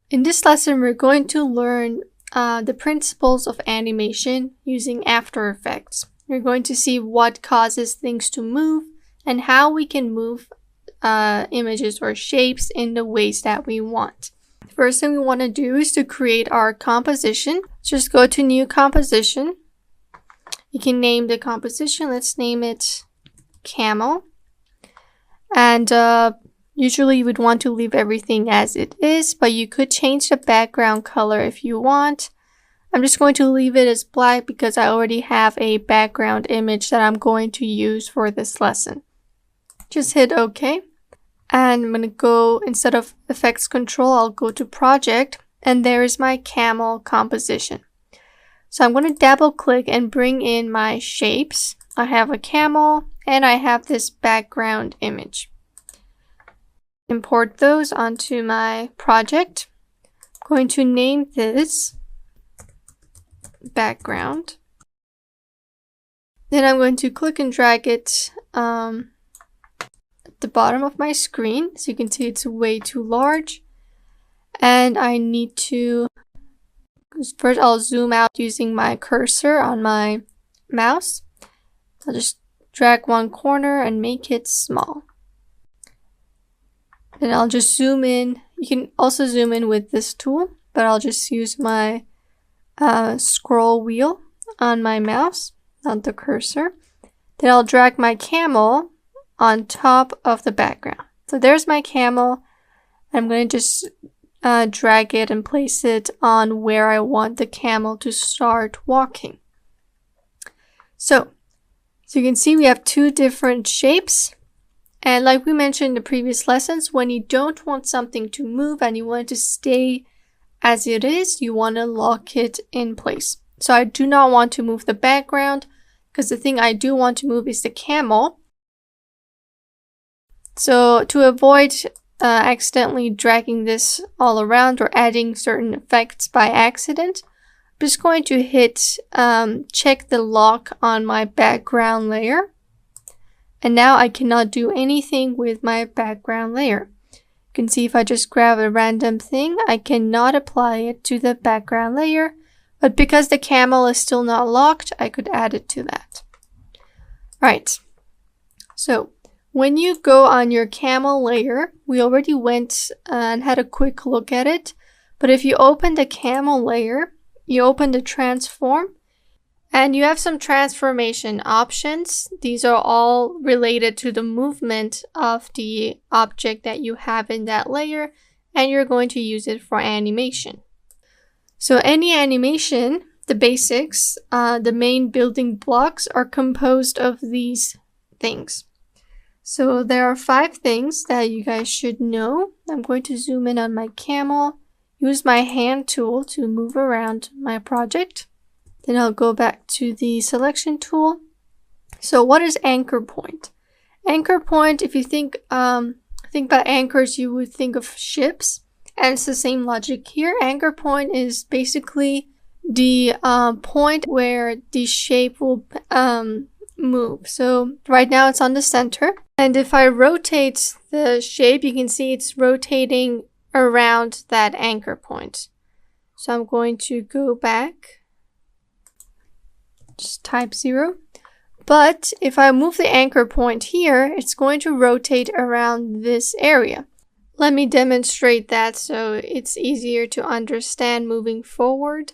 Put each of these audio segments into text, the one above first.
In this lesson, we're going to learn the principles of animation using After Effects. We're going to see what causes things to move and how we can move images or shapes in the ways that we want. The first thing we want to do is to create our composition. Just go to New Composition. You can name the composition. Let's name it Camel. And usually you would want to leave everything as it is, but you could change the background color if you want. I'm just going to leave it as black because I already have a background image that I'm going to use for this lesson. Just hit OK. And I'm going to go, instead of Effects Control, I'll go to Project, and there is my camel composition. So I'm going to double click and bring in my shapes. I have a camel and I have this background image. Import those onto my project. I'm going to name this background. Then I'm going to click and drag it at the bottom of my screen. So you can see it's way too large. And I need to, first I'll zoom out using my cursor on my mouse. I'll just drag one corner and make it small. Then I'll just zoom in. You can also zoom in with this tool, but I'll just use my scroll wheel on my mouse, not the cursor. Then I'll drag my camel on top of the background. So there's my camel. I'm going to just drag it and place it on where I want the camel to start walking. So you can see we have two different shapes. And like we mentioned in the previous lessons, when you don't want something to move and you want it to stay as it is, you want to lock it in place. So I do not want to move the background because the thing I do want to move is the camel. So to avoid accidentally dragging this all around or adding certain effects by accident, I'm just going to hit check the lock on my background layer. And now I cannot do anything with my background layer. You can see if I just grab a random thing, I cannot apply it to the background layer. But because the camel is still not locked, I could add it to that. Alright, so when you go on your camel layer, we already went and had a quick look at it. But if you open the camel layer, you open the transform, and you have some transformation options. These are all related to the movement of the object that you have in that layer, and you're going to use it for animation. So any animation, the basics, the main building blocks are composed of these things. So there are 5 things that you guys should know. I'm going to zoom in on my camel, use my hand tool to move around my project. Then I'll go back to the selection tool. So what is anchor point? Anchor point, if you think about anchors, you would think of ships. And it's the same logic here. Anchor point is basically the point where the shape will move. So right now it's on the center. And if I rotate the shape, you can see it's rotating around that anchor point. So I'm going to go back. Just type 0. But if I move the anchor point here, it's going to rotate around this area. Let me demonstrate that so it's easier to understand moving forward.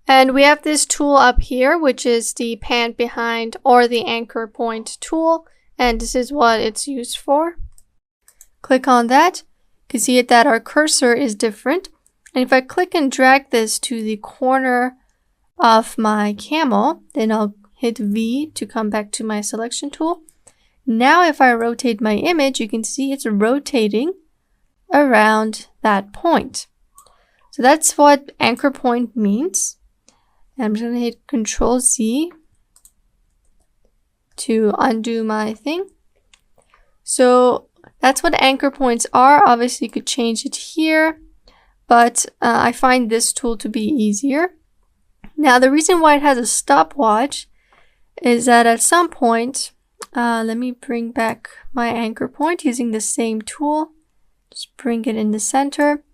And we have this tool up here, which is the pan behind or the anchor point tool. And this is what it's used for. Click on that. You can see that our cursor is different. And if I click and drag this to the corner of my camel, then I'll hit V to come back to my selection tool. Now if I rotate my image, you can see it's rotating around that point. So that's what anchor point means. And I'm just going to hit Control Z to undo my thing. So that's what anchor points are. Obviously you could change it here, but I find this tool to be easier. Now the reason why it has a stopwatch is that at some point, let me bring back my anchor point using the same tool. Just bring it in the center.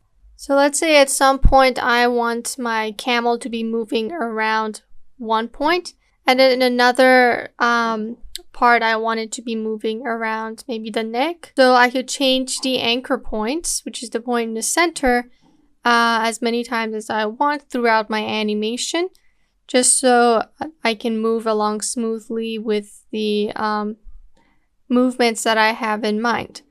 So let's say at some point I want my camel to be moving around 1 point, and then in another part I want it to be moving around maybe the neck. So I could change the anchor points, which is the point in the center, as many times as I want throughout my animation, just so I can move along smoothly with the movements that I have in mind.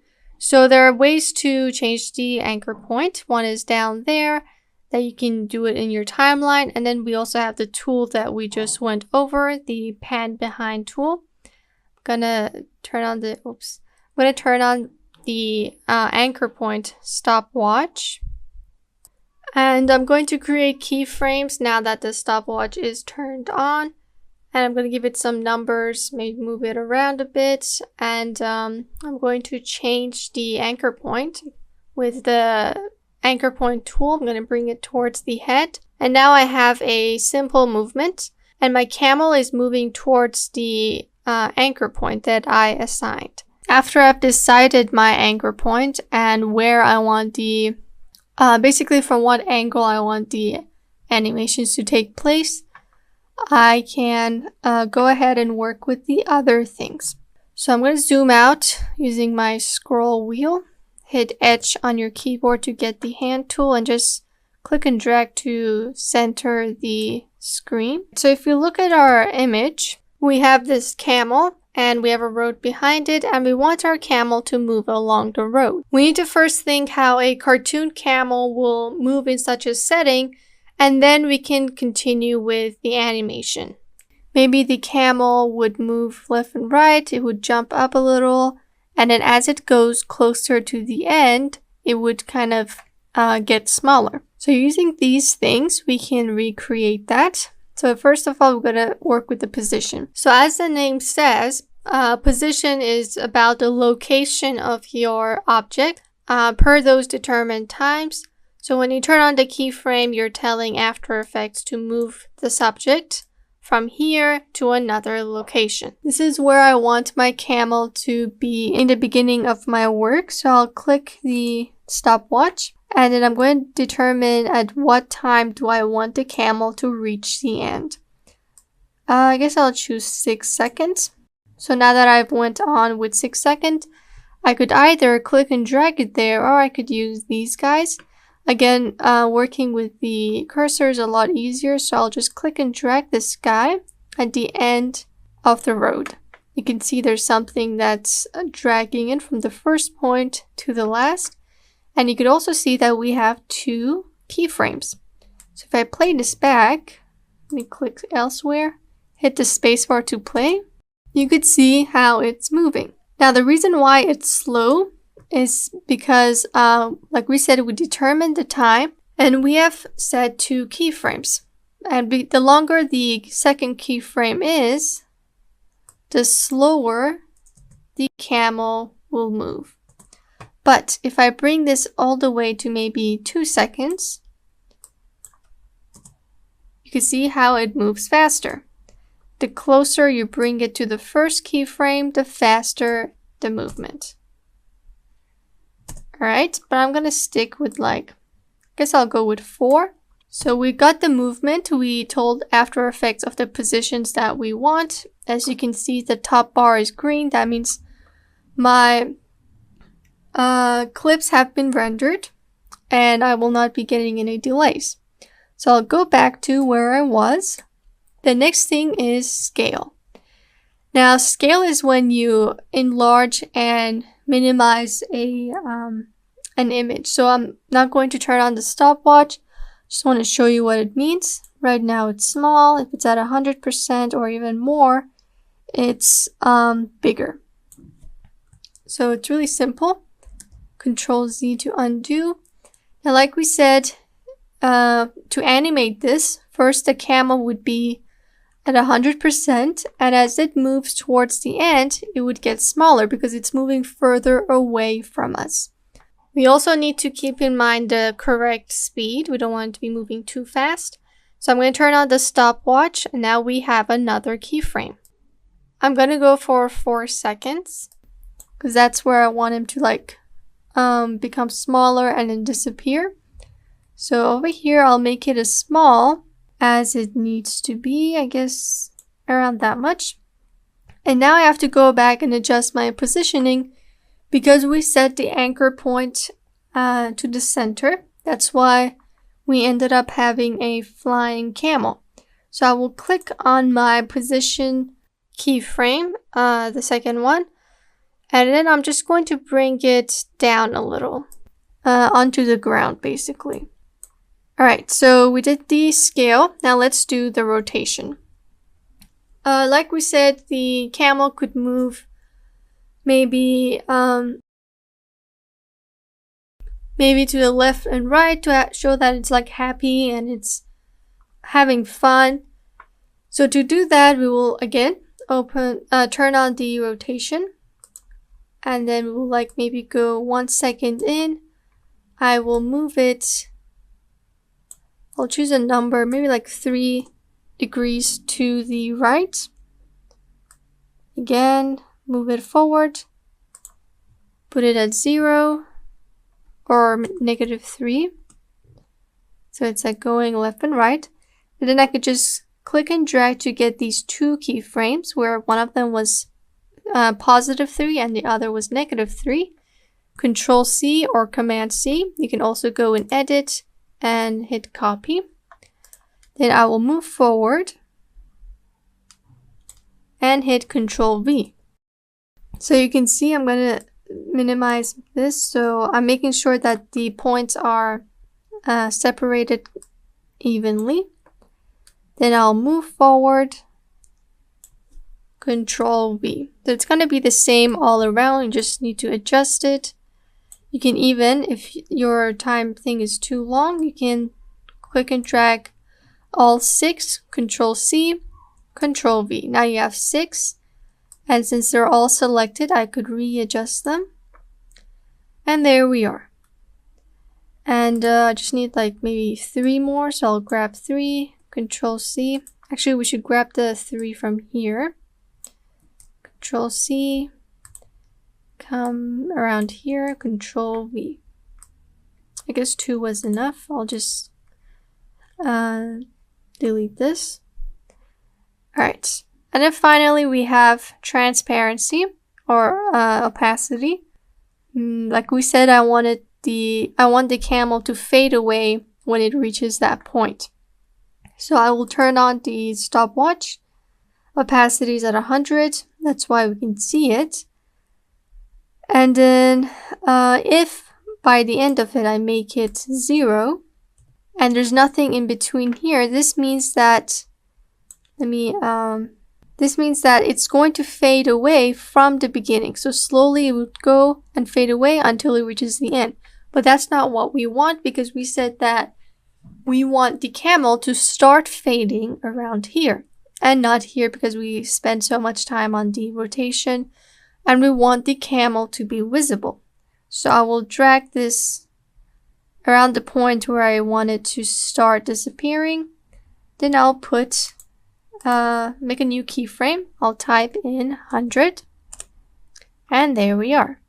So there are ways to change the anchor point. One is down there that you can do it in your timeline, and then we also have the tool that we just went over, the pan behind tool. I'm gonna turn on the anchor point stopwatch, and I'm going to create keyframes now that the stopwatch is turned on. And I'm going to give it some numbers, maybe move it around a bit. And I'm going to change the anchor point with the anchor point tool. I'm going to bring it towards the head. And now I have a simple movement. And my camel is moving towards the anchor point that I assigned. After I've decided my anchor point and where I want the, basically from what angle I want the animations to take place, I can go ahead and work with the other things. So I'm going to zoom out using my scroll wheel. Hit H on your keyboard to get the hand tool and just click and drag to center the screen. So if you look at our image, we have this camel and we have a road behind it, and we want our camel to move along the road. We need to first think how a cartoon camel will move in such a setting, and then we can continue with the animation. Maybe the camel would move left and right, it would jump up a little, and then as it goes closer to the end, it would kind of get smaller. So using these things, we can recreate that. So first of all, we're going to work with the position. So as the name says, position is about the location of your object per those determined times. So when you turn on the keyframe, you're telling After Effects to move the subject from here to another location. This is where I want my camel to be in the beginning of my work. So I'll click the stopwatch, and then I'm going to determine at what time do I want the camel to reach the end. I guess I'll choose 6 seconds. So now that I've went on with 6 seconds, I could either click and drag it there, or I could use these guys. Again, working with the cursor is a lot easier, so I'll just click and drag this guy at the end of the road. You can see there's something that's dragging in from the first point to the last. And you could also see that we have 2 keyframes. So if I play this back, let me click elsewhere, hit the spacebar to play, you could see how it's moving. Now the reason why it's slow is because, like we said, we determined the time and we have set 2 keyframes. And the longer the second keyframe is, the slower the camel will move. But if I bring this all the way to maybe 2 seconds, you can see how it moves faster. The closer you bring it to the first keyframe, the faster the movement. Alright, but I'm gonna stick with I guess I'll go with 4. So we got the movement. We told After Effects of the positions that we want. As you can see, the top bar is green. That means my clips have been rendered and I will not be getting any delays. So I'll go back to where I was. The next thing is scale. Now scale is when you enlarge and minimize an image. So I'm not going to turn on the stopwatch. Just want to show you what it means. Right now it's small. If it's at 100% or even more, it's bigger. So it's really simple. Control Z to undo. Now like we said, to animate this, first the camel would be at 100%, and as it moves towards the end, it would get smaller because it's moving further away from us. We also need to keep in mind the correct speed. We don't want it to be moving too fast. So I'm going to turn on the stopwatch, and now we have another keyframe. I'm going to go for 4 seconds because that's where I want him to become smaller and then disappear. So over here, I'll make it as small as it needs to be, I guess around that much. And now I have to go back and adjust my positioning because we set the anchor point to the center. That's why we ended up having a flying camel. So I will click on my position keyframe, the second one, and then I'm just going to bring it down a little onto the ground basically. Alright, so we did the scale. Now let's do the rotation. Like we said, the camel could move maybe maybe to the left and right to show that it's like happy and it's having fun. So to do that, we will again turn on the rotation, and then we'll like maybe go 1 second in. I will move it. I'll choose a number, maybe like 3 degrees to the right. Again, move it forward. Put it at 0 or -3. So it's like going left and right. And then I could just click and drag to get these 2 keyframes where one of them was +3 and the other was -3. Control C or Command C. You can also go and edit and hit copy. Then I will move forward and hit Control V. So you can see I'm going to minimize this. So I'm making sure that the points are separated evenly. Then I'll move forward, Control V. So it's going to be the same all around. You just need to adjust it. You can even, if your time thing is too long, you can click and drag all 6, Control C, Control V. Now you have 6, and since they're all selected, I could readjust them. And there we are. And I just need like maybe 3 more, so I'll grab 3, Control C. Actually, we should grab the 3 from here. Control C. Come around here, Control V. I guess 2 was enough. I'll just delete this. Alright, and then finally we have transparency or opacity. Like we said, I want the camel to fade away when it reaches that point. So I will turn on the stopwatch. Opacity is at 100. That's why we can see it. And then if by the end of it I make it 0 and there's nothing in between here, this means that this means that it's going to fade away from the beginning. So slowly it would go and fade away until it reaches the end. But that's not what we want, because we said that we want the camel to start fading around here and not here, because we spend so much time on the rotation. And we want the camel to be visible. So I will drag this around the point where I want it to start disappearing. Then I'll put, make a new keyframe. I'll type in 100. And there we are.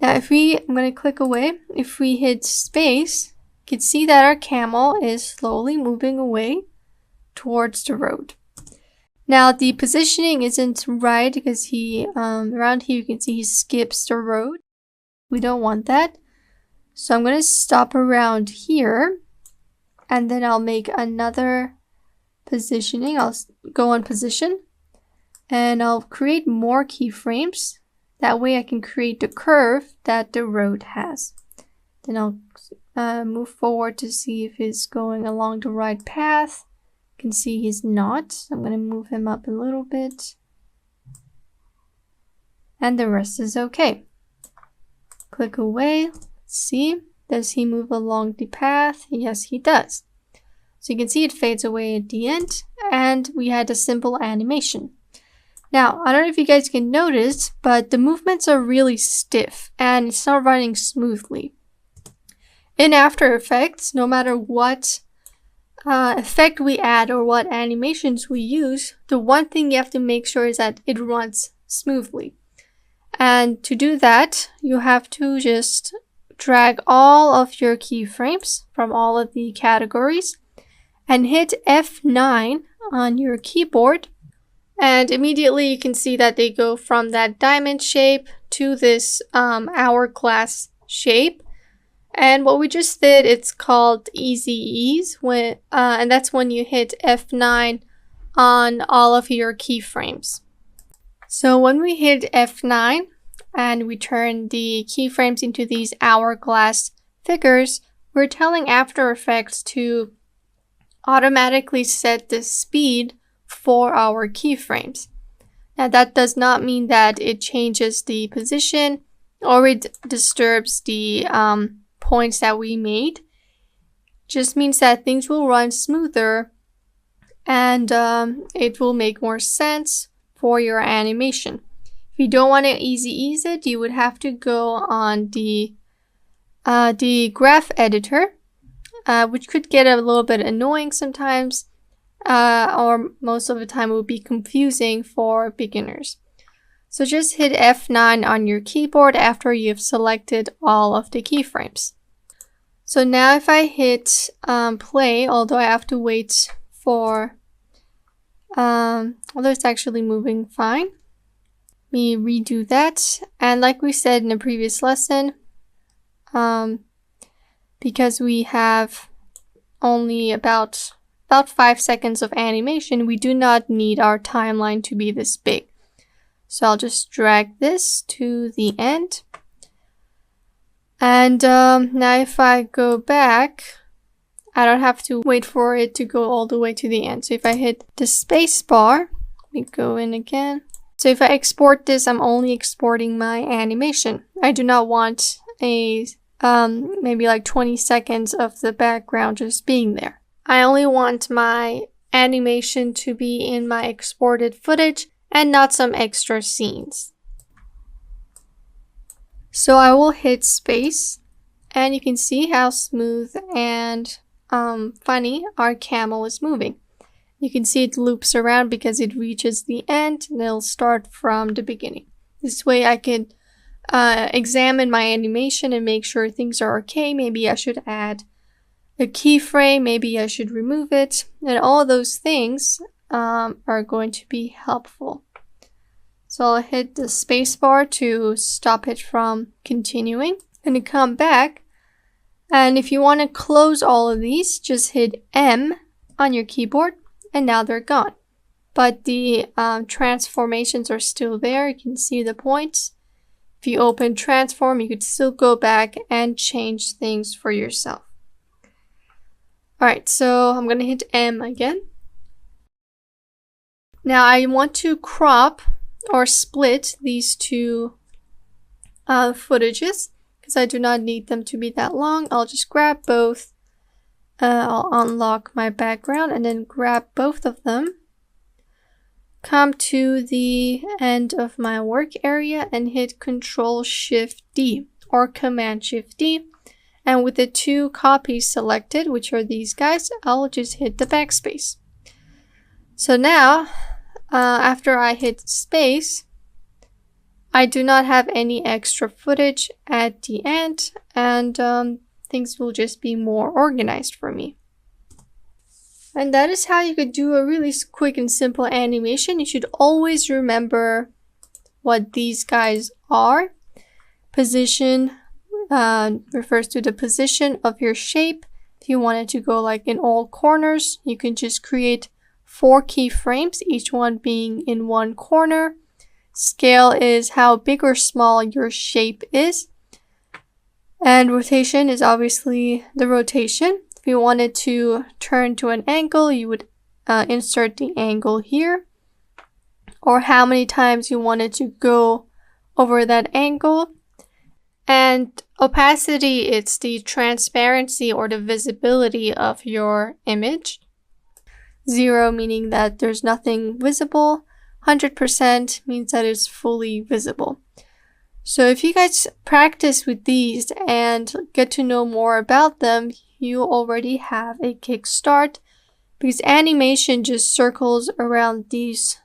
Now I'm going to click away. If we hit space, you can see that our camel is slowly moving away towards the road. Now the positioning isn't right because he, around here you can see he skips the road. We don't want that. So I'm going to stop around here and then I'll make another positioning. I'll go on position and I'll create more keyframes. That way I can create the curve that the road has. Then I'll move forward to see if he's going along the right path. Can see he's not. So I'm going to move him up a little bit. And the rest is okay. Click away. Let's see. Does he move along the path? Yes, he does. So you can see it fades away at the end. And we had a simple animation. Now, I don't know if you guys can notice, but the movements are really stiff and it's not running smoothly. In After Effects, no matter what effect we add or what animations we use, the one thing you have to make sure is that it runs smoothly. And to do that, you have to just drag all of your keyframes from all of the categories and hit F9 on your keyboard. And immediately you can see that they go from that diamond shape to this hourglass shape. And what we just did, it's called Easy Ease, and that's when you hit F9 on all of your keyframes. So when we hit F9 and we turn the keyframes into these hourglass figures, we're telling After Effects to automatically set the speed for our keyframes. Now that does not mean that it changes the position or it disturbs the points that we made. Just means that things will run smoother and it will make more sense for your animation. If you don't want to easy ease it, you would have to go on the graph editor, which could get a little bit annoying sometimes, or most of the time it would be confusing for beginners. So just hit F9 on your keyboard after you've selected all of the keyframes. So now if I hit play, although I have to wait for, although it's actually moving fine, let me redo that. And like we said in the previous lesson, because we have only about 5 seconds of animation, we do not need our timeline to be this big. So I'll just drag this to the end. And now if I go back, I don't have to wait for it to go all the way to the end. So if I hit the space bar, let me go in again. So if I export this, I'm only exporting my animation. I do not want a maybe like 20 seconds of the background just being there. I only want my animation to be in my exported footage and not some extra scenes. So I will hit space and you can see how smooth and funny our camel is moving. You can see it loops around because it reaches the end and it'll start from the beginning. This way I can examine my animation and make sure things are okay. Maybe I should add a keyframe, maybe I should remove it, and all those things are going to be helpful. So I'll hit the space bar to stop it from continuing and to come back. And if you want to close all of these, just hit M on your keyboard and now they're gone. But the transformations are still there. You can see the points. If you open transform, you could still go back and change things for yourself. Alright, so I'm going to hit M again. Now I want to crop or split these two footages because I do not need them to be that long. I'll just grab both. I'll unlock my background and then grab both of them. Come to the end of my work area and hit Ctrl-Shift-D or Command-Shift-D. And with the two copies selected, which are these guys, I'll just hit the backspace. So now, after I hit space, I do not have any extra footage at the end, and things will just be more organized for me. And that is how you could do a really quick and simple animation. You should always remember what these guys are. Position refers to the position of your shape. If you wanted to go like in all corners, you can just create 4 keyframes, each one being in one corner. Scale is how big or small your shape is. And rotation is obviously the rotation. If you wanted to turn to an angle, you would insert the angle here. Or how many times you wanted to go over that angle. And opacity, it's the transparency or the visibility of your image. 0 meaning that there's nothing visible. 100% means that it's fully visible. So if you guys practice with these and get to know more about them, you already have a kickstart, because animation just circles around these,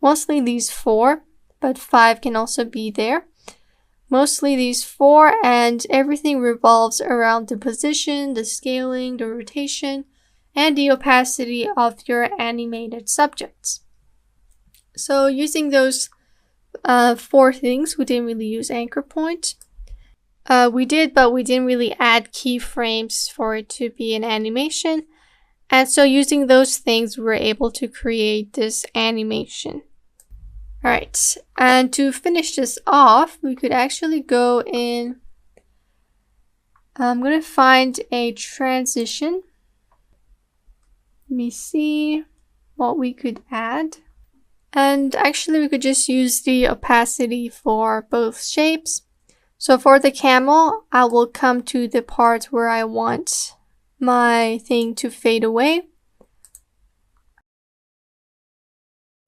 mostly these 4, but 5 can also be there. Mostly these four, and everything revolves around the position, the scaling, the rotation, and the opacity of your animated subjects. So using those four things, we didn't really use anchor point. We did, but we didn't really add keyframes for it to be an animation. And so using those things, we were able to create this animation. Alright, and to finish this off, we could actually go in. I'm going to find a transition. Let me see what we could add. And actually, we could just use the opacity for both shapes. So for the camel, I will come to the part where I want my thing to fade away.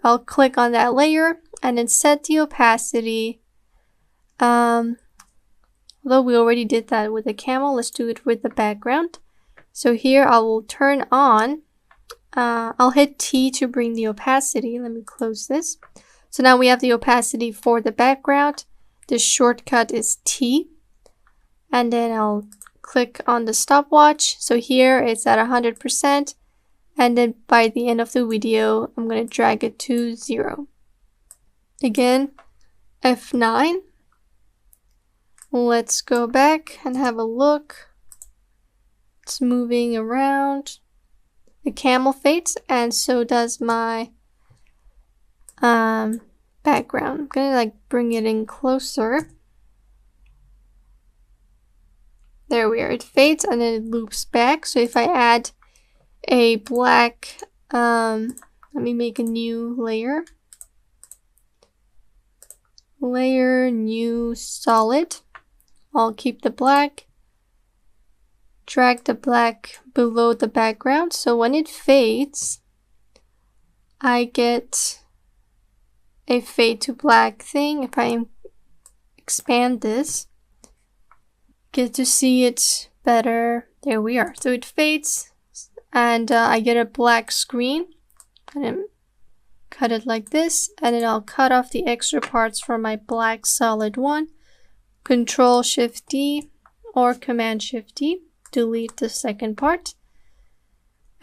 I'll click on that layer and then set the opacity. Although we already did that with the camel, let's do it with the background. So here I will turn on, I'll hit T to bring the opacity. Let me close this. So now we have the opacity for the background. The shortcut is T. And then I'll click on the stopwatch. So here it's at 100%. And then by the end of the video, I'm going to drag it to 0. Again, F9. Let's go back and have a look. It's moving around. The camel fades, and so does my background. I'm gonna bring it in closer. There we are. It fades and then it loops back. So if I add a black, let me make a new layer. Layer, new, solid. I'll keep the black. Drag the black below the background. So when it fades, I get a fade to black thing. If I expand this, get to see it better. There we are. So it fades and I get a black screen, and then cut it like this, and then I'll cut off the extra parts from my black solid one. Control Shift D or Command Shift D, delete the second part.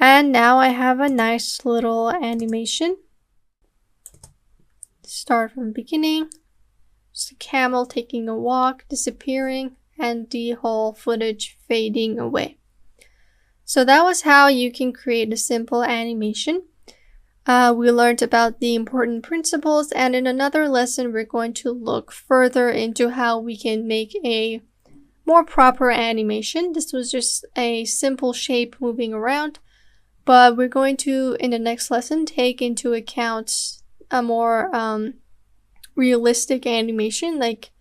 And now I have a nice little animation. Start from the beginning. Just a camel taking a walk, disappearing, and the whole footage fading away. So that was how you can create a simple animation. We learned about the important principles, and in another lesson we're going to look further into how we can make a more proper animation. This was just a simple shape moving around, but we're going to, in the next lesson, take into account a more realistic animation, like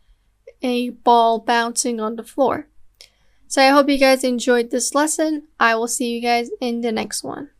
a ball bouncing on the floor. So I hope you guys enjoyed this lesson. I will see you guys in the next one.